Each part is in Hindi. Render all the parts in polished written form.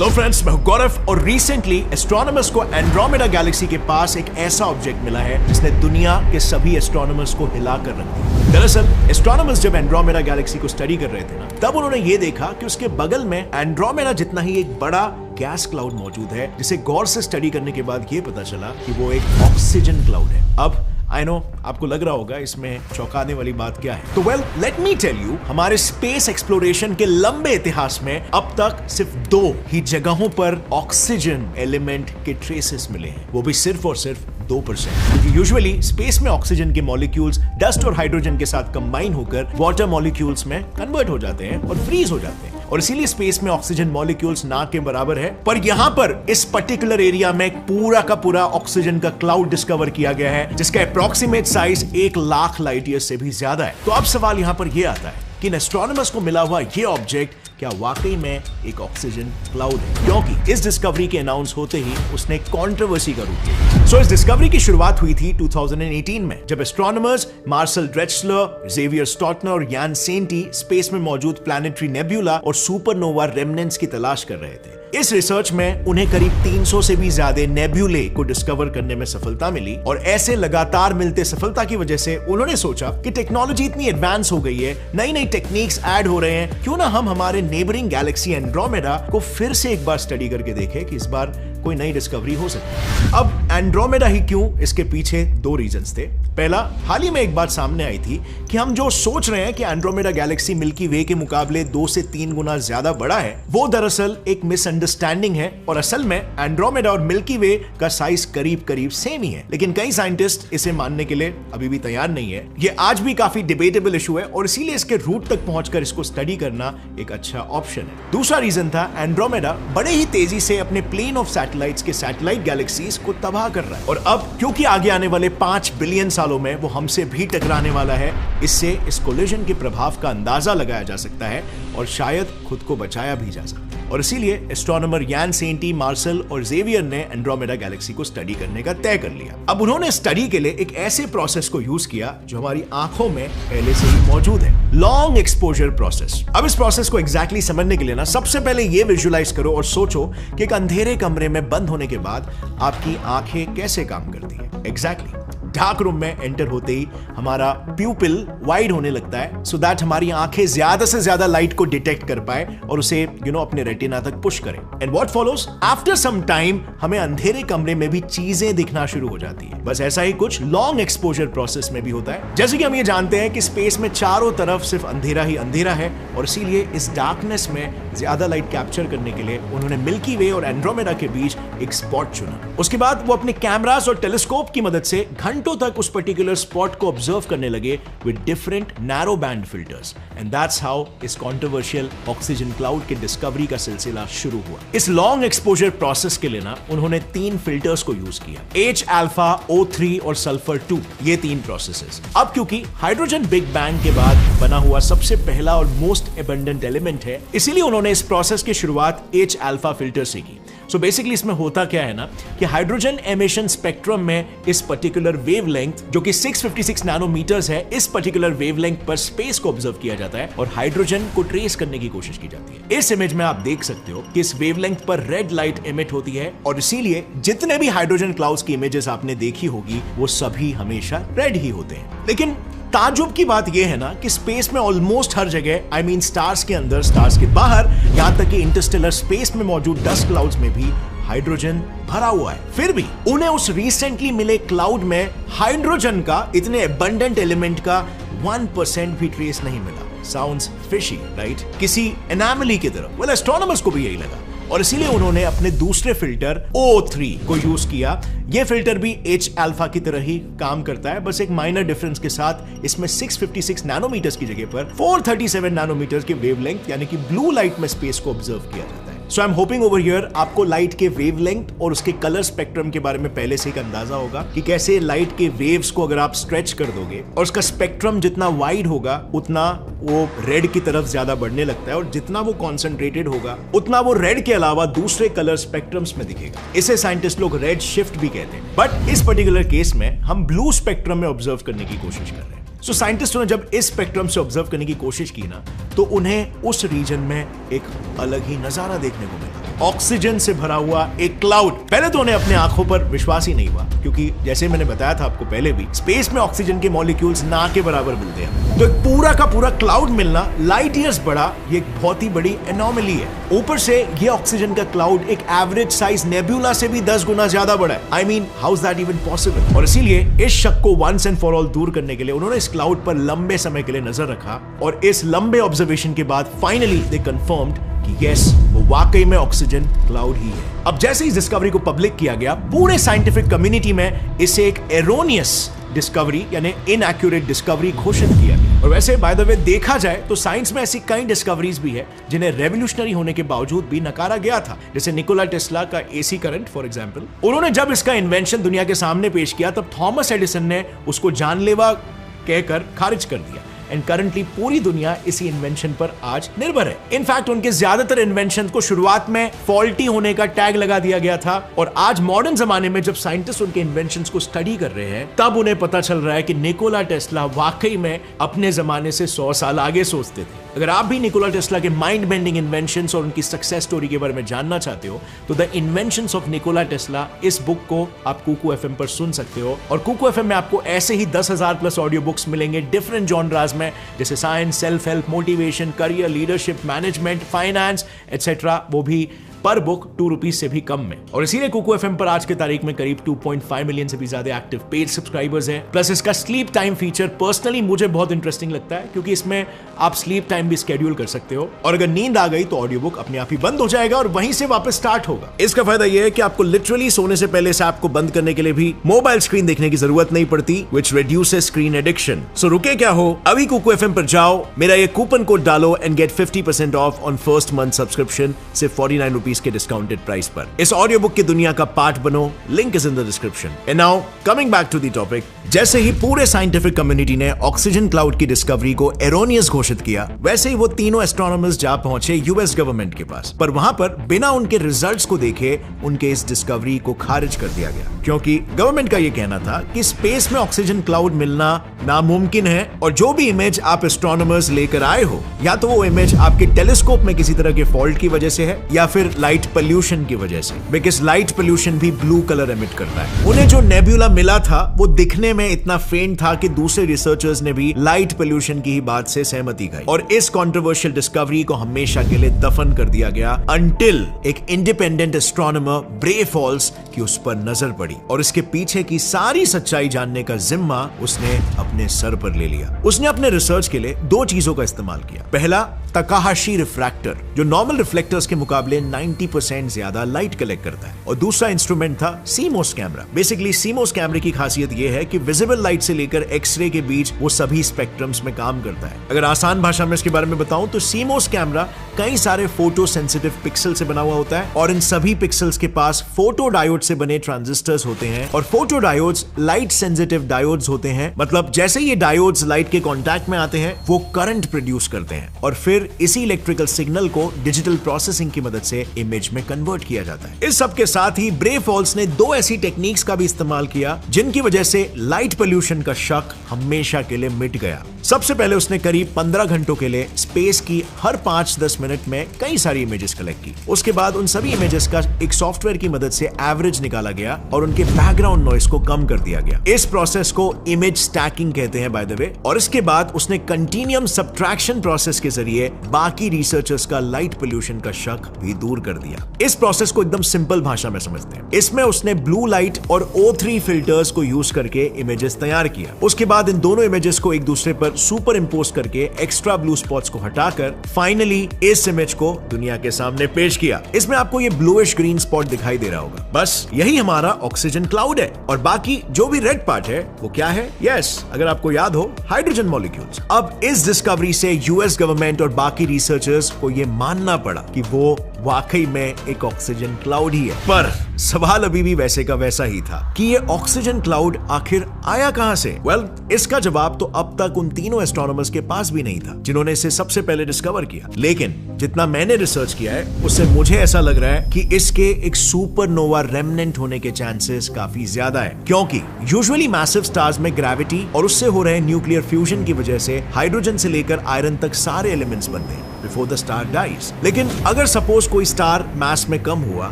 हेलो फ्रेंड्स, मैं हूं गौरव और रिसेंटली एस्ट्रोनॉमर्स को एंड्रोमेडा गैलेक्सी के पास एक ऐसा ऑब्जेक्ट मिला है जिसने दुनिया के सभी एस्ट्रोनॉमर्स को हिला कर रख दिया। दरअसल एस्ट्रोनॉमर्स जब एंड्रोमेडा गैलेक्सी को स्टडी कर रहे थे ना, तब उन्होंने ये देखा कि उसके बगल में एंड्रोमेडा जितना ही एक बड़ा गैस क्लाउड मौजूद है, जिसे गौर से स्टडी करने के बाद ये पता चला कि वो एक ऑक्सीजन क्लाउड है। अब आई नो आपको लग रहा होगा इसमें चौंकाने वाली बात क्या है, तो well let me tell you, हमारे स्पेस एक्सप्लोरेशन के लंबे इतिहास में अब तक सिर्फ 2 ही जगहों पर ऑक्सीजन एलिमेंट के ट्रेसेस मिले हैं, वो भी सिर्फ और सिर्फ 2%। क्योंकि यूजुअली स्पेस में ऑक्सीजन के मॉलिक्यूल्स डस्ट और हाइड्रोजन के साथ कंबाइन होकर वाटर मॉलिक्यूल्स में कन्वर्ट हो जाते हैं और फ्रीज हो जाते हैं, और इसीलिए स्पेस में ऑक्सीजन मॉलिक्यूल्स ना के बराबर है। पर यहां पर इस पर्टिकुलर एरिया में पूरा का पूरा ऑक्सीजन का क्लाउड डिस्कवर किया गया है, जिसका अप्रॉक्सीमेट साइज 1,00,000 लाइट ईयर से भी ज्यादा है। तो अब सवाल यहां पर यह आता है कि एस्ट्रोनॉमर्स को मिला हुआ यह ऑब्जेक्ट क्या वाकई में एक ऑक्सीजन क्लाउड है, क्योंकि इस डिस्कवरी के अनाउंस होते ही उसने कंट्रोवर्सी का रूप लिया। सो इस डिस्कवरी की शुरुआत हुई थी 2018 में, जब एस्ट्रोनॉमर्स मार्सल ड्रेचलर, जेवियर स्टॉटनर और यान सेंटी स्पेस में मौजूद प्लैनेटरी नेब्यूला और सुपरनोवा रेमनेंट्स की तलाश कर रहे थे। इस रिसर्च में उन्हें करीब 300 से भी ज्यादा नेब्यूले को डिस्कवर करने में सफलता मिली, और ऐसे लगातार मिलते सफलता की वजह से उन्होंने सोचा कि टेक्नोलॉजी इतनी एडवांस हो गई है, नई नई टेक्निक्स ऐड हो रहे हैं, क्यों ना हम हमारे नेबरिंग गैलेक्सी एंड्रोमेडा को फिर से एक बार स्टडी करके देखें कि इस बार कोई नई डिस्कवरी हो सकती है। अब एंड्रोमेडा ही क्यों, इसके पीछे 2 रीजंस थे। पहला, हाल ही में एक बात सामने आई थी कि हम जो सोच रहे हैं कि एंड्रोमेडा गैलेक्सी मिल्की वे के मुकाबले 2 से 3 गुना ज्यादा बड़ा है, वो दरअसल एक मिसअंडरस्टैंडिंग है, और असल में एंड्रोमेडा और मिल्की वे का साइज करीब करीब सेम ही है। लेकिन कई साइंटिस्ट इसे मानने के लिए अभी भी तैयार नहीं है। ये आज भी काफी डिबेटेबल इशू है, और इसीलिए इसके रूट तक पहुंचकर इसको स्टडी करना एक अच्छा ऑप्शन है। दूसरा रीजन था, एंड्रोमेडा बड़े ही तेजी से अपने प्लेन ऑफ सैटेलाइट्स के सैटेलाइट गैलेक्सीज को तबाह कर रहा है, और अब क्योंकि आगे आने वाले 5 बिलियन सालों में वो हमसे भी टकराने वाला है, इससे इस कोलिजन के प्रभाव का अंदाजा लगाया जा सकता है और शायद खुद को बचाया भी जा सकता है। और इसीलिए एस्ट्रोनॉमर यान सेंटी, मार्सल और जेवियर ने एंड्रोमेडा गैलेक्सी को स्टडी करने का तय कर लिया। अब उन्होंने स्टडी के लिए एक ऐसे प्रोसेस को यूज किया जो हमारी आंखों में पहले से ही मौजूद है, लॉन्ग एक्सपोजर प्रोसेस। अब इस प्रोसेस को एग्जैक्टली समझने के लिए ना, सबसे पहले ये विजुअलाइज करो और सोचो कि एक अंधेरे कमरे में बंद होने के बाद आपकी आंखें कैसे काम करती है। एग्जैक्टली डार्क रूम में एंटर होते ही हमारा प्यूपिल वाइड होने लगता है, सो दैट हमारी आंखें ज्यादा से ज्यादा लाइट को डिटेक्ट कर पाए और उसे अपने रेटिना तक पुश करें। And what follows, after some time हमें अंधेरे कमरे में भी चीजें दिखना शुरू हो जाती है। बस ऐसा ही कुछ लॉन्ग एक्सपोजर प्रोसेस में भी होता है। जैसे कि हम ये जानते हैं कि स्पेस में चारों तरफ सिर्फ अंधेरा ही अंधेरा है, और इसीलिए इस डार्कनेस में ज्यादा लाइट कैप्चर करने के लिए उन्होंने मिल्की वे और एंड्रोमेडा के बीच एक स्पॉट चुना। उसके बाद वो अपने कैमरास और टेलीस्कोप की मदद से घंटों तक उस पर्टिकुलर स्पॉट को ऑब्जर्व करने लगे with different narrow band filters, and that's how इस कंट्रोवर्शियल ऑक्सीजन क्लाउड के डिस्कवरी का सिलसिला शुरू हुआ। इस लॉन्ग एक्सपोजर प्रोसेस के लिए ना उन्होंने 3 फिल्टर्स को यूज किया, H अल्फा, O3 और सल्फर 2, ये 3 प्रोसेसेस। अब क्योंकि हाइड्रोजन बिग बैंग के बाद बना हुआ सबसे पहला और मोस्ट एबंडेंट एलिमेंट है, इसीलिए उन्होंने इस प्रोसेस की शुरुआत H अल्फा फिल्टर से की। सो बेसिकली इसमें होता क्या है ना कि हाइड्रोजन एमिशन स्पेक्ट्रम में इस पर्टिकुलर वेवलेंथ जो कि 656 नैनोमीटर्स है, इस पर्टिकुलर वेवलेंथ पर स्पेस को ऑब्जर्व किया जाता है और हाइड्रोजन को ट्रेस करने की कोशिश की जाती है। इस इमेज में आप देख सकते हो कि इस वेवलेंथ पर रेड लाइट एमिट होती है, और इसीलिए जितने भी हाइड्रोजन क्लाउड्स की इमेजेस आपने देखी होगी वो सभी हमेशा रेड ही होते हैं। लेकिन ताजुब की बात यह है ना कि स्पेस में ऑलमोस्ट हर जगह, आई मीन स्टार्स के अंदर, स्टार्स के बाहर, यहां तक कि इंटरस्टेलर स्पेस में मौजूद डस्ट क्लाउड्स में भी हाइड्रोजन भरा हुआ है। फिर भी उन्हें उस रिसेंटली मिले क्लाउड में हाइड्रोजन का, इतने अबंडेंट एलिमेंट का 1% भी ट्रेस नहीं मिला। Sounds fishy, right? किसी एनोमली की तरह। वेल, एस्ट्रोनॉमर्स को भी यही लगा, और इसीलिए उन्होंने अपने दूसरे फिल्टर O3 को यूज किया। यह फिल्टर भी H अल्फा की तरह ही काम करता है, बस एक माइनर डिफरेंस के साथ इसमें 656 नैनोमीटर्स की जगह पर 437 नैनोमीटर्स के वेवलेंथ यानी कि ब्लू लाइट में स्पेस को ऑब्जर्व किया जाता है। So I am hoping over here आपको लाइट के वेवलेंथ और उसके कलर स्पेक्ट्रम के बारे में पहले से एक अंदाजा होगा कि कैसे लाइट के वेव्स को अगर आप स्ट्रेच कर दोगे और उसका स्पेक्ट्रम जितना वाइड होगा उतना वो रेड की तरफ ज्यादा बढ़ने लगता है, और जितना वो कॉन्सेंट्रेटेड होगा उतना वो रेड के अलावा दूसरे कलर स्पेक्ट्रम्स में दिखेगा। इसे साइंटिस्ट लोग रेड शिफ्ट भी कहते हैं, बट इस पर्टिकुलर केस में हम ब्लू स्पेक्ट्रम में ऑब्जर्व करने की कोशिश कर रहे हैं। सो साइंटिस्टों ने जब इस स्पेक्ट्रम से ऑब्जर्व करने की कोशिश की ना, तो उन्हें उस रीजन में एक अलग ही नजारा देखने को मिला। ऑक्सीजन से भरा हुआ एक क्लाउड। पहले तो उन्हें अपने आंखों पर विश्वास ही नहीं हुआ, क्योंकि जैसे मैंने बताया था आपको पहले भी, स्पेस में ऑक्सीजन के मॉलिक्यूल्स ना के बराबर मिलते हैं। तो एक पूरा का पूरा क्लाउड मिलना लाइट ईयर्स बड़ा, ये एक बहुत ही बड़ी एनोमली है। ऊपर से ये ऑक्सीजन का क्लाउड एक एवरेज साइज नेबुला से भी 10 गुना ज्यादा बड़ा है। I mean, how is that even possible? और इसीलिए इस शक को वंस एंड फॉर ऑल दूर करने के लिए उन्होंने इस क्लाउड पर लंबे समय के लिए नजर रखा, और इस लंबे ऑब्जर्वेशन के बाद फाइनली दे कंफर्म्ड कि यस, वो वाकई में ऑक्सीजन क्लाउड ही है। अब जैसे इस डिस्कवरी को पब्लिक किया गया, पूरे साइंटिफिक कम्युनिटी में इसे एक एरोनियस डिस्कवरी यानी इनएक्यूरेट डिस्कवरी घोषित किया गया। और वैसे बाय द वे देखा जाए तो साइंस में ऐसी कई डिस्कवरीज भी है जिन्हें रेवोल्यूशनरी होने के बावजूद भी नकारा गया था, जैसे निकोला टेस्ला का एसी करंट फॉर एग्जांपल। उन्होंने जब इसका इन्वेंशन दुनिया के सामने पेश किया, तब थॉमस एडिसन ने उसको जानलेवा कहकर खारिज कर दिया। एंड करंटली पूरी दुनिया इसी इन्वेंशन पर आज निर्भर है। इनफैक्ट उनके ज्यादातर इन्वेंशन को शुरुआत में फॉल्टी होने का टैग लगा दिया गया था, और आज मॉडर्न जमाने में जब साइंटिस्ट उनके इन्वेंशंस को स्टडी कर रहे हैं, तब उन्हें पता चल रहा है कि निकोला टेस्ला वाकई में अपने जमाने से 100 साल आगे सोचते थे। अगर आप भी निकोला टेस्ला के माइंड बेंडिंग इन्वेंशंस और उनकी सक्सेस स्टोरी के बारे में जानना चाहते हो, तो the inventions of Nikola Tesla, इस बुक को आप कुकू एफएम पर सुन सकते हो। और कुकू एफएम में आपको ऐसे ही 10,000 प्लस ऑडियो बुक्स मिलेंगे डिफरेंट जॉनराज में, जैसे science, self help, motivation, career, leadership, management, finance etcetera, वो भी पर बुक 2 रुपीज से भी कम में। और इसीलिए कुकू एफएम पर आज के तारीख में करीब 2.5 मिलियन से भी ज्यादा एक्टिव पेड सब्सक्राइबर्स हैं। प्लस इसका स्लीप टाइम फीचर पर्सनली मुझे बहुत इंटरेस्टिंग लगता है, क्योंकि इसमें आप स्लीप टाइम भी स्केड्यूल कर सकते हो, और अगर नींद आ गई तो ऑडियो बुक अपने आप ही बंद हो जाएगा और वहीं से वापस स्टार्ट होगा। इसका फायदा यह है कि आपको लिटरली सोने से पहले इस ऐप को बंद करने के लिए भी मोबाइल स्क्रीन देखने की जरूरत नहीं पड़ती, विच रिड्यूसेस स्क्रीन एडिक्शन। सो रुके क्या हो, अभी कुकू एफएम पर जाओ, मेरा ये कूपन कोड डालो and get 50% off on first month subscription, सिर्फ 49 रुपीज के डिस्काउंटेड प्राइस पर। इस ऑडियो बुक की दुनिया का पार्ट बनो, link is in the description. And now coming back to the topic, जैसे ही पूरे साइंटिफिक कम्युनिटी ने ऑक्सीजन क्लाउड की डिस्कवरी को एरोनियस घोषित किया, वैसे ही वो तीनों एस्ट्रोनॉमर्स जा पहुंचे यूएस गवर्नमेंट के पास। पर वहां पर बिना उनके रिजल्ट्स को देखे उनके इस डिस्कवरी को खारिज कर दिया गया, क्योंकि गवर्नमेंट का यह कहना था कि स्पेस में ऑक्सीजन क्लाउड मिलना नामुमकिन है, और जो भी इमेज आप एस्ट्रोनॉमर्स लेकर आए हो, या तो वो इमेज आपके टेलीस्कोप में किसी तरह के फॉल्ट की वजह से है, या फिर लाइट पोल्यूशन की वजह से, बिकॉज लाइट पोल्यूशन भी ब्लू कलर एमिट करता है। उन्हें जो नेबुला मिला था वो दिखने में इतना फेंट था कि दूसरे रिसर्चर्स ने भी लाइट पोल्यूशन की ही बात से सहमति गाई, और इस कंट्रोवर्शियल डिस्कवरी को हमेशा के लिए दफन कर दिया गया, अंटिल एक इंडिपेंडेंट एस्ट्रोनॉमर ब्रे फॉल्स की उस पर नजर पड़ी, और इसके पीछे की सारी सच्चाई जानने का जिम्मा उसने अपने सर पर ले लिया। उसने अपने रिसर्च के लिए 2 चीजों का इस्तेमाल किया। पहला, तकाहाशी रिफ्रैक्टर, जो नॉर्मल रिफ्लेक्टर्स के मुकाबले 90% ज्यादा लाइट कलेक्ट करता है, और दूसरा इंस्ट्रूमेंट था सीमोस कैमरा। बेसिकली सीमोस कैमरे की खासियत यह है कि विजिबल लाइट से लेकर एक्सरे के बीच वो सभी स्पेक्ट्रम्स में काम करता है। अगर आसान भाषा में इसके बारे में बताऊं तो सीमोस कैमरा कई सारे फोटो सेंसिटिव पिक्सल से बना हुआ होता है, और इन सभी पिक्सल्स के पास फोटो डायोड से बने ट्रांजिस्टर्स होते हैं, और photo diodes light sensitive diodes होते हैं। मतलब जैसे ये डायोड्स लाइट के कांटेक्ट में आते हैं, वो करंट प्रोड्यूस करते हैं, और फिर इसी इलेक्ट्रिकल सिग्नल को डिजिटल प्रोसेसिंग की मदद से इमेज में कन्वर्ट किया जाता है। इस सब के साथ ही ब्रे फॉल्स ने 2 ऐसी टेक्निक्स का भी इस्तेमाल किया जिनकी वजह से लाइट पोल्यूशन का शक हमेशा के लिए मिट गया। सबसे पहले उसने करीब 15 घंटों के लिए स्पेस की हर 5-10 मिनट में कई सारी इमेजेस कलेक्ट की। उसके बाद उन सभी इमेजेस का एक सॉफ्टवेयर की मदद से एवरेज निकाला गया और उनके बैकग्राउंड नॉइस को कम कर दिया गया। इस प्रोसेस को इमेज स्टैकिंग कहते हैं बाय द वे। और इसके बाद उसने कंटिन्यूम सब्ट्रैक्शन प्रोसेस के जरिए बाकी रिसर्चर्स का लाइट पोल्यूशन का शक भी दूर कर दिया। इस प्रोसेस को एकदम सिंपल भाषा में समझते हैं। इसमें उसने ब्लू लाइट और O3 फिल्टर्स को यूज करके इमेजेस तैयार किया। उसके बाद इन दोनों इमेजेस को एक दूसरे पर सुपर इंपोज करके एक्स्ट्रा ब्लू स्पॉट्स को हटाकर फाइनली इस इमेज को दुनिया के सामने पेश किया। इसमें आपको ये ब्लूइश ग्रीन स्पॉट दिखाई दे रहा होगा। बस यही हमारा ऑक्सीजन क्लाउड है, और बाकी जो भी रेड पार्ट है वो क्या है? यस, अगर आपको याद हो, हाइड्रोजन मॉलिक्यूल्स। अब इस डिस्कवरी से यूएस गवर्नमेंट और बाकी रिसर्चर्स को ये मानना पड़ा कि वो वाकई में एक ऑक्सीजन क्लाउड ही है। पर सवाल अभी भी वैसे का वैसा ही था कि ये ऑक्सीजन क्लाउड आखिर आया कहां से? वेल, इसका जवाब तो अब तक उन तीनों एस्ट्रोनॉमर्स के पास भी नहीं था जिन्होंने इसे सबसे पहले डिस्कवर किया। लेकिन जितना मैंने रिसर्च किया है उससे मुझे ऐसा लग रहा है कि इसके एक सुपरनोवा रेमनेंट होने के चांसेस काफी ज्यादा है, क्योंकि यूजुअली मैसिव स्टार्स में ग्रेविटी और उससे हो रहे न्यूक्लियर फ्यूजन की वजह से हाइड्रोजन से लेकर आयरन तक सारे एलिमेंट्स बनते हैं बिफोर द स्टार डाइज। लेकिन अगर सपोज कोई स्टार मास में कम हुआ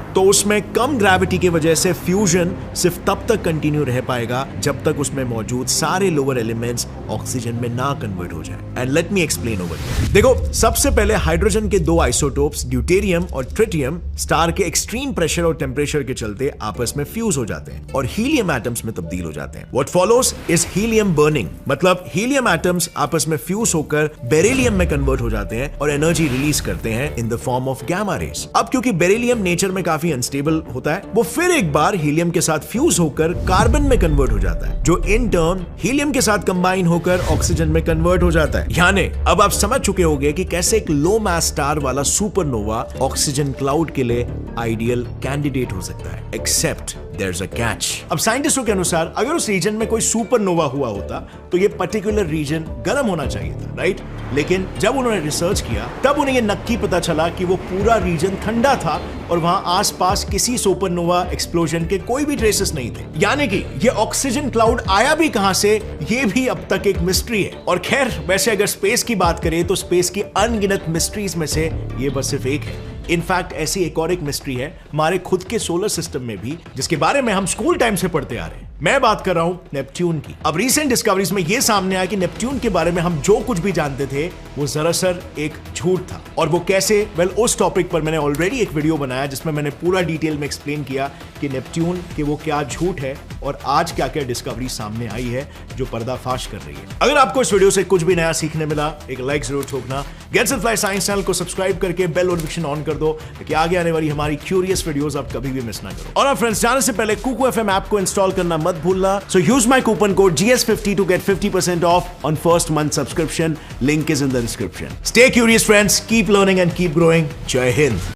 तो उसमें कम ग्रेविटी की वजह से फ्यूजन सिर्फ तब तक कंटिन्यू रह पाएगा जब तक उसमें मौजूद सारे लोअर एलिमेंट्स ऑक्सीजन में ना कन्वर्ट हो जाए। And let me explain over here. देखो, सबसे पहले हाइड्रोजन के दो आइसोटोप्स ड्यूटेरियम और ट्रिटियम स्टार के एक्सट्रीम प्रेशर और टेम्परेचर के चलते आपस में फ्यूज हो जाते हैं और हीलियम एटम्स में तब्दील हो जाते हैं। What follows is helium burning, मतलब हीलियम एटम्स आपस में फ्यूज होकर बेरिलियम में कन्वर्ट हो जाते हैं और एनर्जी रिलीज करते हैं in the form of gamma rays. अब क्योंकि बेरिलियम नेचर में काफी अनस्टेबल होता है, वो फिर एक बार हीलियम के साथ फ्यूज होकर कार्बन में कन्वर्ट हो जाता है, जो इन टर्न हीलियम के साथ कंबाइन होकर ऑक्सीजन में कन्वर्ट हो जाता है। यानी अब आप समझ चुके होंगे कि कैसे एक लो मास स्टार वाला सुपरनोवा ऑक्सीजन क्लाउड के लिए आइडियल कैंडिडेट हो सकता है, एक्सेप्ट there's a catch। अब साइंटिस्टों के अनुसार अगर उस रीजन में कोई सुपरनोवा हुआ होता तो ये पर्टिकुलर रीजन गर्म होना चाहिए था, राइट? लेकिन जब उन्होंने रिसर्च किया तब उन्हें ये नक्की पता चला कि वो पूरा रीजन ठंडा था और वहां आसपास किसी सुपरनोवा एक्सप्लोजन के कोई भी ट्रेसेस नहीं थे। यानी कि ये ऑक्सीजन क्लाउड आया भी कहां से, ये भी अब तक एक मिस्ट्री है। और खैर, वैसे अगर स्पेस की बात करें तो स्पेस की अनगिनत मिस्ट्रीज में से ये बस सिर्फ एक है। इनफैक्ट ऐसी एक और एक मिस्ट्री है हमारे खुद के सोलर सिस्टम में भी, जिसके बारे में हम स्कूल टाइम से पढ़ते आ रहे हैं। मैं बात कर रहा हूं नेपट्यून की। अब रीसेंट डिस्कवरीज में यह सामने आया कि नेपट्यून के बारे में हम जो कुछ भी जानते थे वो दरअसल एक झूठ था। और वो कैसे? वेल, उस टॉपिक पर मैंने ऑलरेडी एक वीडियो बनाया जिसमें मैंने पूरा डिटेल में एक्सप्लेन किया कि नेपट्यून के वो क्या झूठ है और आज क्या क्या डिस्कवरी सामने आई है जो पर्दाफाश कर रही है। अगर आपको इस वीडियो से कुछ भी नया सीखने मिला, एक लाइक जरूर ठोकना। Gets it fly science channel को सब्सक्राइब करके बेल नोटिफिकेशन ऑन कर दो ताकि आगे आने वाली हमारी क्यूरियस वीडियोस आप कभी भी मिस ना करो। और फ्रेंड्स, जाने से पहले कुकू एफएम ऐप को इंस्टॉल करना मत भूलना। So use my coupon code GS50 to get 50% off on first month subscription. Link is in the description. Stay curious friends, keep learning and keep growing. Jai Hind.